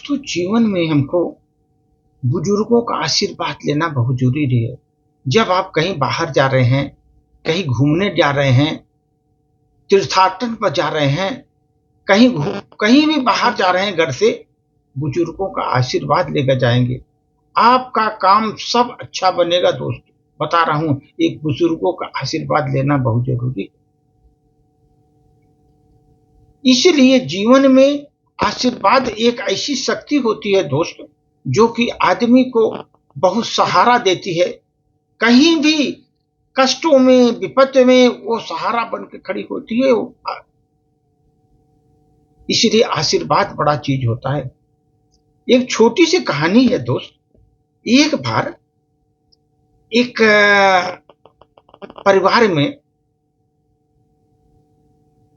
दोस्तों, जीवन में हमको बुजुर्गों का आशीर्वाद लेना बहुत ज़रूरी है। जब आप कहीं बाहर जा रहे हैं, कहीं घूमने जा रहे हैं, तीर्थाटन पर जा रहे हैं, कहीं भी बाहर जा रहे हैं घर से, बुजुर्गों का आशीर्वाद लेकर जाएँगे। आपका काम सब अच्छा बनेगा दोस्त। बता रहा हूँ, एक बुजुर्गों का आशीर्वाद लेना बहुत ज़रूरी है। इसीलिए जीवन में आशीर्वाद एक ऐसी शक्ति होती है दोस्त, जो कि आदमी को बहुत सहारा देती है। कहीं भी कष्टों में, विपत्ति में वो सहारा बन के खड़ी होती है। इसलिए आशीर्वाद बड़ा चीज होता है। एक छोटी सी कहानी है दोस्त। एक बार एक परिवार में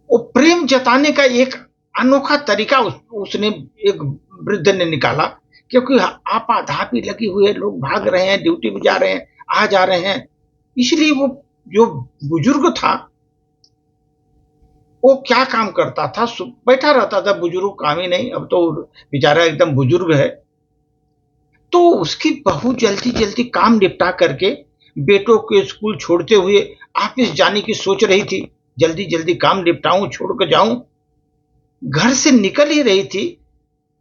वो प्रेम जताने का एक अनोखा तरीका उसने एक वृद्ध ने निकाला। क्योंकि आपाधापी लगी हुई है, लोग भाग रहे हैं, ड्यूटी में जा रहे हैं, आ जा रहे हैं। इसलिए वो जो बुजुर्ग था, वो क्या काम करता था, बैठा रहता था। बुजुर्ग काम ही नहीं, अब तो बेचारा एकदम बुजुर्ग है। तो उसकी बहू जल्दी जल्दी काम निपटा करके बेटों के स्कूल छोड़ते हुए ऑफिस जाने की सोच रही थी। जल्दी जल्दी काम निपटाऊं, छोड़ कर जाऊं। घर से निकल ही रही थी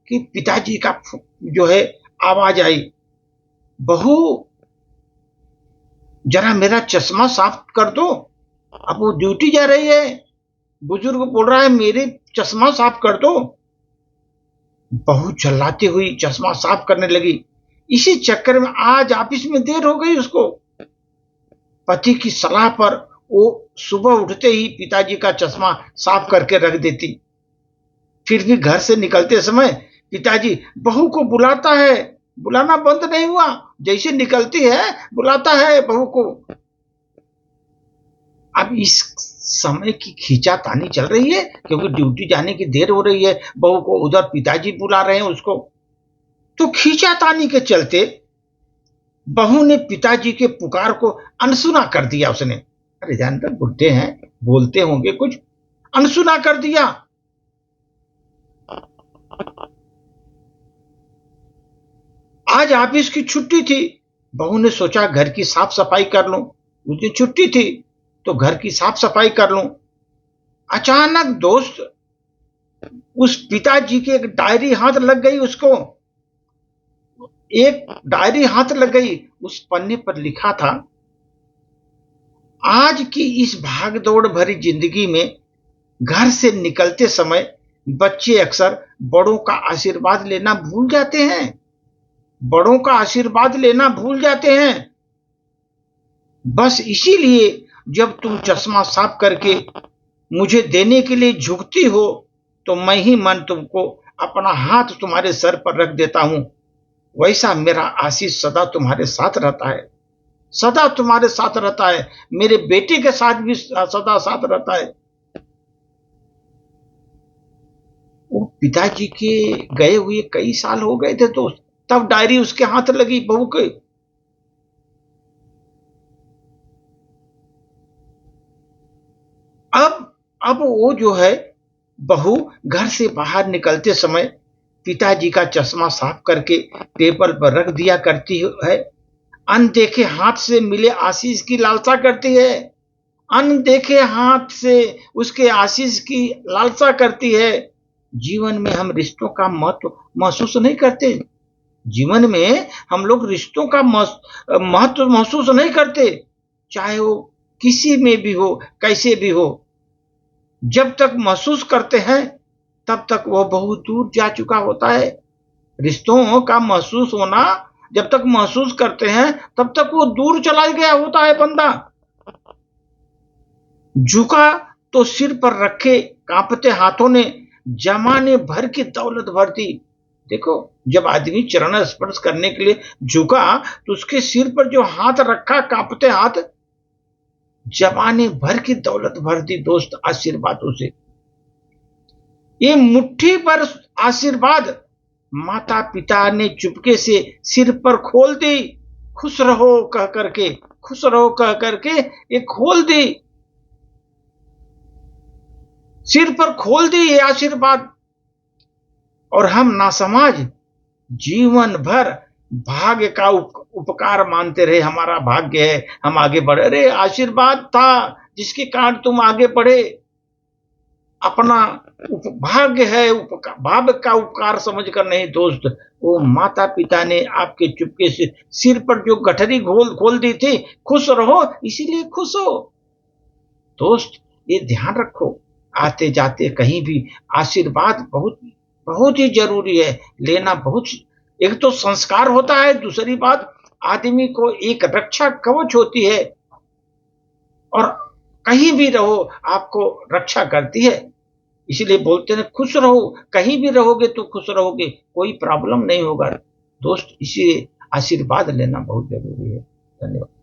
कि पिताजी का जो है आवाज आई, बहू जरा मेरा चश्मा साफ कर दो। अब वो ड्यूटी जा रही है, बुजुर्ग बोल रहा है मेरे चश्मा साफ कर दो। बहू चिल्लाती हुई चश्मा साफ करने लगी। इसी चक्कर में आज ऑफिस में देर हो गई उसको। पति की सलाह पर वो सुबह उठते ही पिताजी का चश्मा साफ करके रख देती। फिर भी घर से निकलते समय पिताजी बहू को बुलाता है, बुलाना बंद नहीं हुआ। जैसे निकलती है बुलाता है बहू को। अब इस समय की खींचातानी चल रही है, क्योंकि ड्यूटी जाने की देर हो रही है। बहू को उधर पिताजी बुला रहे हैं उसको। तो खींचातानी के चलते बहू ने पिताजी के पुकार को अनसुना कर दिया। उसने, अरे जानकर बुढ़े हैं, बोलते होंगे कुछ, अनसुना कर दिया। आज ऑफिस की छुट्टी थी। बहू ने सोचा घर की साफ सफाई कर लूं। उस दिन छुट्टी थी तो घर की साफ सफाई कर लूं। अचानक दोस्त उस पिताजी की एक डायरी हाथ लग गई उसको। एक डायरी हाथ लग गई। उस पन्ने पर लिखा था, आज की इस भागदौड़ भरी जिंदगी में घर से निकलते समय बच्चे अक्सर बड़ों का आशीर्वाद लेना भूल जाते हैं। बड़ों का आशीर्वाद लेना भूल जाते हैं। बस इसीलिए जब तुम चश्मा साफ करके मुझे देने के लिए झुकती हो, तो मैं ही मन तुमको अपना हाथ तुम्हारे सर पर रख देता हूं। वैसा मेरा आशीष सदा तुम्हारे साथ रहता है, सदा तुम्हारे साथ रहता है। मेरे बेटे के साथ भी सदा साथ रहता है। वो पिताजी के गए हुए कई साल हो गए थे दोस्त, तब डायरी उसके हाथ लगी बहू के। अब वो जो है बहू घर से बाहर निकलते समय पिताजी का चश्मा साफ करके टेबल पर रख दिया करती है। अनदेखे हाथ से मिले आशीष की लालसा करती है। अनदेखे हाथ से उसके आशीष की लालसा करती है। जीवन में हम रिश्तों का महत्व महसूस नहीं करते। जीवन में हम लोग रिश्तों का महत्व महसूस नहीं करते, चाहे वो किसी में भी हो, कैसे भी हो। जब तक महसूस करते हैं तब तक वो बहुत दूर जा चुका होता है। रिश्तों का महसूस होना, जब तक महसूस करते हैं तब तक वो दूर चला गया होता है बंदा। झुका तो सिर पर रखे कांपते हाथों ने जमाने भर की दौलत भर दी। देखो, जब आदमी चरण स्पर्श करने के लिए झुका तो उसके सिर पर जो हाथ रखा, कांपते हाथ, जमाने भर की दौलत भर दी दोस्त आशीर्वादों से। ये मुट्ठी पर आशीर्वाद माता पिता ने चुपके से सिर पर खोल दी। खुश रहो कह करके, खुश रहो कह करके ये खोल दी, सिर पर खोल दी ये आशीर्वाद। और हम नासमाज जीवन भर भाग्य का उपकार मानते रहे, हमारा भाग्य है हम आगे बढ़े। अरे आशीर्वाद था जिसके कारण तुम आगे बढ़े, अपना भाग्य है, भाग्य का उपकार समझकर नहीं दोस्त। वो माता पिता ने आपके चुपके से सिर पर जो गठरी खोल दी थी, खुश रहो इसीलिए खुश हो। दोस्त ये ध्यान रखो, आते जाते कहीं भी आशीर्वाद बहुत बहुत ही जरूरी है लेना। बहुत एक तो संस्कार होता है, दूसरी बात आदमी को एक रक्षा कवच होती है, और कहीं भी रहो आपको रक्षा करती है। इसीलिए बोलते हैं खुश रहो, कहीं भी रहोगे तो खुश रहोगे, कोई प्रॉब्लम नहीं होगा दोस्त। इसीलिए आशीर्वाद लेना बहुत जरूरी है। धन्यवाद।